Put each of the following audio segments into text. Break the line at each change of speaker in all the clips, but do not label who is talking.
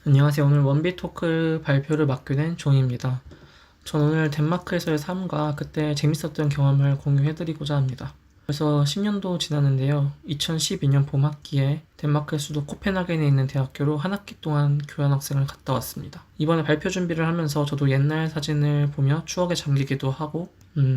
안녕하세요. 오늘 원비 토크 발표를 맡게 된 종입니다. 전 오늘 덴마크에서의 삶과 그때 재밌었던 경험을 공유해드리고자 합니다. 벌써 10년도 지났는데요. 2012년 봄 학기에 덴마크의 수도 코펜하겐에 있는 대학교로 한 학기 동안 교환학생을 갔다 왔습니다. 이번에 발표 준비를 하면서 저도 옛날 사진을 보며 추억에 잠기기도 하고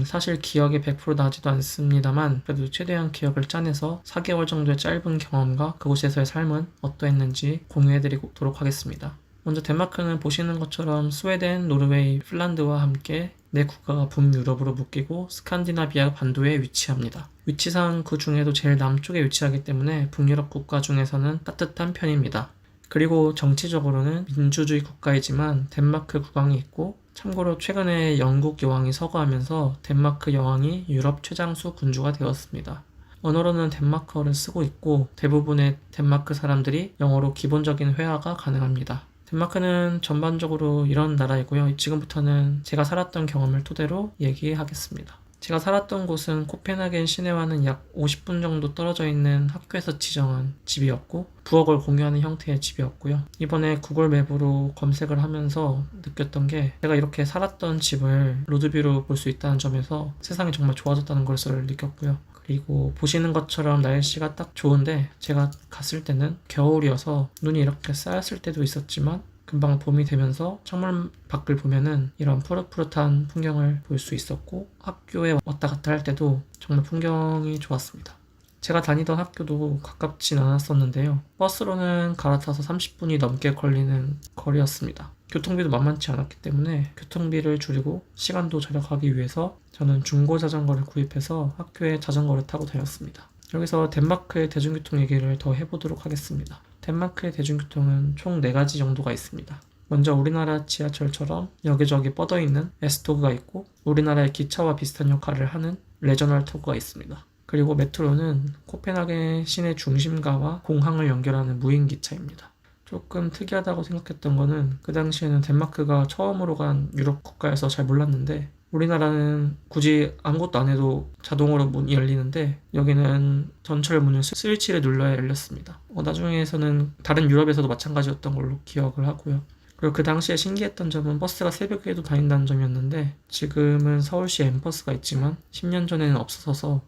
사실 기억이 100% 나지도 않습니다만 그래도 최대한 기억을 짜내서 4개월 정도의 짧은 경험과 그곳에서의 삶은 어떠했는지 공유해드리도록 하겠습니다. 먼저 덴마크는 보시는 것처럼 스웨덴, 노르웨이, 핀란드와 함께 네 국가가 북유럽으로 묶이고 스칸디나비아 반도에 위치합니다. 위치상 그 중에도 제일 남쪽에 위치하기 때문에 북유럽 국가 중에서는 따뜻한 편입니다. 그리고 정치적으로는 민주주의 국가이지만 덴마크 국왕이 있고, 참고로 최근에 영국 여왕이 서거하면서 덴마크 여왕이 유럽 최장수 군주가 되었습니다. 언어로는 덴마크어를 쓰고 있고 대부분의 덴마크 사람들이 영어로 기본적인 회화가 가능합니다. 덴마크는 전반적으로 이런 나라이고요. 지금부터는 제가 살았던 경험을 토대로 얘기하겠습니다. 제가 살았던 곳은 코펜하겐 시내와는 약 50분 정도 떨어져 있는 학교에서 지정한 집이었고 부엌을 공유하는 형태의 집이었고요. 이번에 구글 맵으로 검색을 하면서 느꼈던 게 제가 이렇게 살았던 집을 로드뷰로 볼 수 있다는 점에서 세상이 정말 좋아졌다는 것을 느꼈고요. 그리고 보시는 것처럼 날씨가 딱 좋은데 제가 갔을 때는 겨울이어서 눈이 이렇게 쌓였을 때도 있었지만 금방 봄이 되면서 창문 밖을 보면은 이런 푸릇푸릇한 풍경을 볼 수 있었고 학교에 왔다 갔다 할 때도 정말 풍경이 좋았습니다. 제가 다니던 학교도 가깝진 않았었는데요. 버스로는 갈아타서 30분이 넘게 걸리는 거리였습니다. 교통비도 만만치 않았기 때문에 교통비를 줄이고 시간도 절약하기 위해서 저는 중고 자전거를 구입해서 학교에 자전거를 타고 다녔습니다. 여기서 덴마크의 대중교통 얘기를 더 해보도록 하겠습니다. 덴마크의 대중교통은 총 4가지 정도가 있습니다. 먼저 우리나라 지하철처럼 여기저기 뻗어있는 에스토그가 있고, 우리나라의 기차와 비슷한 역할을 하는 레저널 토그가 있습니다. 그리고 메트로는 코펜하겐 시내 중심가와 공항을 연결하는 무인 기차입니다. 조금 특이하다고 생각했던 거는 그 당시에는 덴마크가 처음으로 간 유럽 국가여서 잘 몰랐는데 우리나라는 굳이 아무것도 안 해도 자동으로 문이 열리는데 여기는 전철 문을 스위치를 눌러야 열렸습니다. 나중에서는 다른 유럽에서도 마찬가지였던 걸로 기억을 하고요. 그리고 그 당시에 신기했던 점은 버스가 새벽에도 다닌다는 점이었는데 지금은 서울시에 M버스가 있지만 10년 전에는 없어서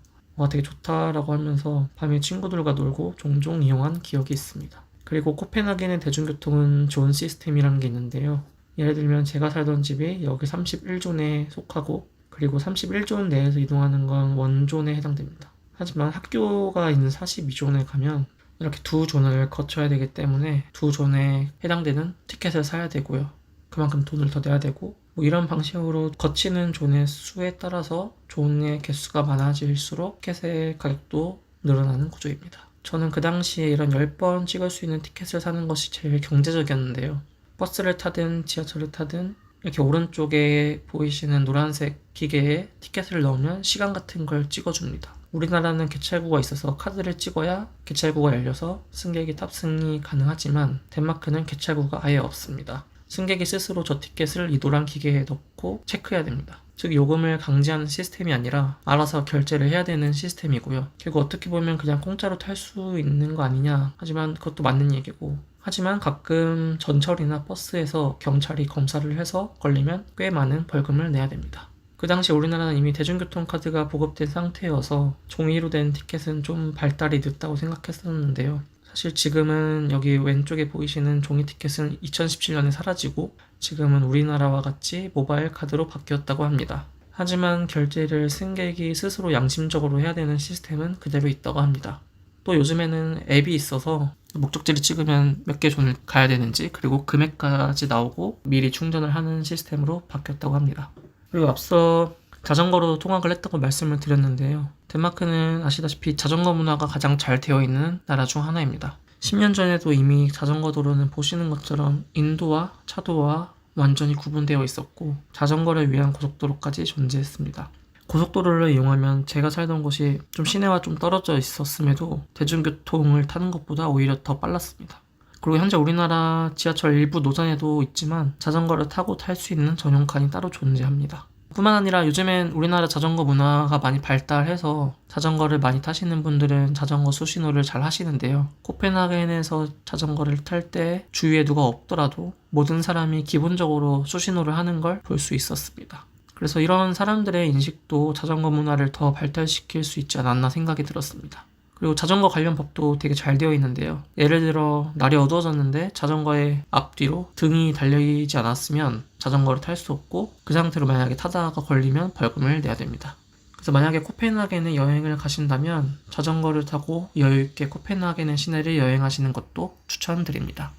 되게 좋다라고 하면서 밤에 친구들과 놀고 종종 이용한 기억이 있습니다. 그리고 코펜하겐의 대중교통은 좋은 시스템이라는 게 있는데요. 예를 들면 제가 살던 집이 여기 31존에 속하고 그리고 31존 내에서 이동하는 건 원존에 해당됩니다. 하지만 학교가 있는 42존에 가면 이렇게 두 존을 거쳐야 되기 때문에 두 존에 해당되는 티켓을 사야 되고요. 그만큼 돈을 더 내야 되고 이런 방식으로 거치는 존의 수에 따라서 존의 개수가 많아질수록 티켓의 가격도 늘어나는 구조입니다. 저는 그 당시에 이런 10번 찍을 수 있는 티켓을 사는 것이 제일 경제적이었는데요. 버스를 타든 지하철을 타든 이렇게 오른쪽에 보이시는 노란색 기계에 티켓을 넣으면 시간 같은 걸 찍어줍니다. 우리나라는 개찰구가 있어서 카드를 찍어야 개찰구가 열려서 승객이 탑승이 가능하지만 덴마크는 개찰구가 아예 없습니다. 승객이 스스로 저 티켓을 이 노란 기계에 넣고 체크해야 됩니다. 즉 요금을 강제하는 시스템이 아니라 알아서 결제를 해야 되는 시스템이고요. 결국 어떻게 보면 그냥 공짜로 탈 수 있는 거 아니냐, 하지만 그것도 맞는 얘기고, 하지만 가끔 전철이나 버스에서 경찰이 검사를 해서 걸리면 꽤 많은 벌금을 내야 됩니다. 그 당시 우리나라는 이미 대중교통카드가 보급된 상태여서 종이로 된 티켓은 좀 발달이 늦다고 생각했었는데요. 사실 지금은 여기 왼쪽에 보이시는 종이 티켓은 2017년에 사라지고 지금은 우리나라와 같이 모바일 카드로 바뀌었다고 합니다. 하지만 결제를 승객이 스스로 양심적으로 해야 되는 시스템은 그대로 있다고 합니다. 또 요즘에는 앱이 있어서 목적지를 찍으면 몇 개 존을 가야 되는지 그리고 금액까지 나오고 미리 충전을 하는 시스템으로 바뀌었다고 합니다. 그리고 앞서 자전거로 통학을 했다고 말씀을 드렸는데요. 덴마크는 아시다시피 자전거 문화가 가장 잘 되어 있는 나라 중 하나입니다. 10년 전에도 이미 자전거 도로는 보시는 것처럼 인도와 차도와 완전히 구분되어 있었고 자전거를 위한 고속도로까지 존재했습니다. 고속도로를 이용하면 제가 살던 곳이 좀 시내와 좀 떨어져 있었음에도 대중교통을 타는 것보다 오히려 더 빨랐습니다. 그리고 현재 우리나라 지하철 일부 노선에도 있지만 자전거를 타고 탈 수 있는 전용 칸이 따로 존재합니다. 뿐만 아니라 요즘엔 우리나라 자전거 문화가 많이 발달해서 자전거를 많이 타시는 분들은 자전거 수신호를 잘 하시는데요. 코펜하겐에서 자전거를 탈 때 주위에 누가 없더라도 모든 사람이 기본적으로 수신호를 하는 걸 볼 수 있었습니다. 그래서 이런 사람들의 인식도 자전거 문화를 더 발달시킬 수 있지 않았나 생각이 들었습니다. 그리고 자전거 관련 법도 되게 잘 되어 있는데요. 예를 들어 날이 어두워졌는데 자전거의 앞뒤로 등이 달려있지 않았으면 자전거를 탈 수 없고, 그 상태로 만약에 타다가 걸리면 벌금을 내야 됩니다. 그래서 만약에 코펜하겐에 여행을 가신다면 자전거를 타고 여유있게 코펜하겐의 시내를 여행하시는 것도 추천드립니다.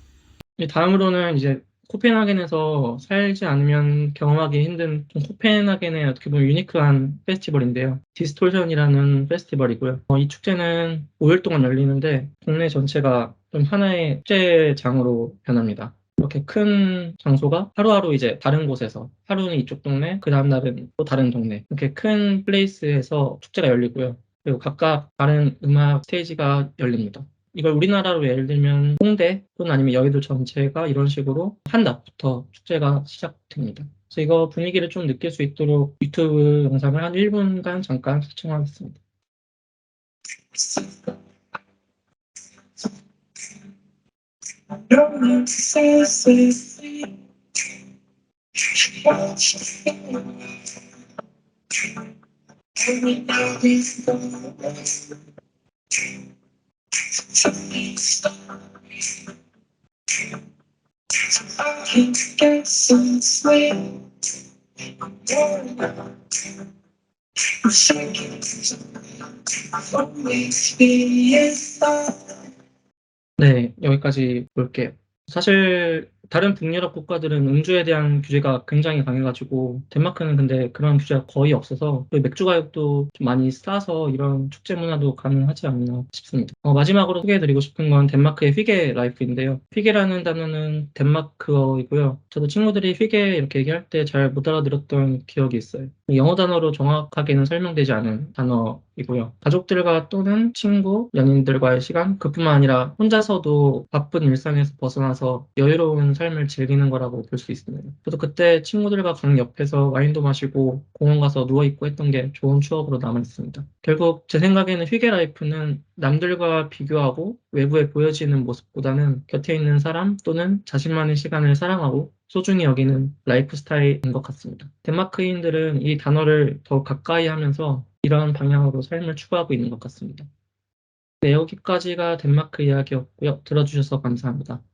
다음으로는 이제 코펜하겐에서 살지 않으면 경험하기 힘든 좀 코펜하겐의 어떻게 보면 유니크한 페스티벌인데요. 디스톨션이라는 페스티벌이고요. 이 축제는 5일 동안 열리는데 동네 전체가 좀 하나의 축제장으로 변합니다. 이렇게 큰 장소가 하루하루 이제 다른 곳에서, 하루는 이쪽 동네, 그 다음 날은 또 다른 동네, 이렇게 큰 플레이스에서 축제가 열리고요. 그리고 각각 다른 음악 스테이지가 열립니다. 이걸 우리나라로 예를 들면 홍대 또는 아니면 여의도 전체가 이런 식으로 한 낮부터 축제가 시작됩니다. 그래서 이거 분위기를 좀 느낄 수 있도록 유튜브 영상을 한 1분간 잠깐 시청하겠습니다. 네, 여기까지 볼게요. 사실 다른 북유럽 국가들은 음주에 대한 규제가 굉장히 강해가지고 덴마크는 근데 그런 규제가 거의 없어서, 그리고 맥주 가격도 좀 많이 싸서 이런 축제 문화도 가능하지 않나 싶습니다. 마지막으로 소개해드리고 싶은 건 덴마크의 휘게 라이프인데요. 휘게라는 단어는 덴마크어이고요. 저도 친구들이 휘게 이렇게 얘기할 때 잘 못 알아들었던 기억이 있어요. 영어 단어로 정확하게는 설명되지 않은 단어이고요. 가족들과 또는 친구, 연인들과의 시간, 그뿐만 아니라 혼자서도 바쁜 일상에서 벗어나서 여유로운 삶을 즐기는 거라고 볼 수 있습니다. 저도 그때 친구들과 강 옆에서 와인도 마시고 공원 가서 누워있고 했던 게 좋은 추억으로 남아있습니다. 결국 제 생각에는 휘게 라이프는 남들과 비교하고 외부에 보여지는 모습보다는 곁에 있는 사람 또는 자신만의 시간을 사랑하고 소중히 여기는 라이프 스타일인 것 같습니다. 덴마크인들은 이 단어를 더 가까이 하면서 이런 방향으로 삶을 추구하고 있는 것 같습니다. 네, 여기까지가 덴마크 이야기였고요. 들어주셔서 감사합니다.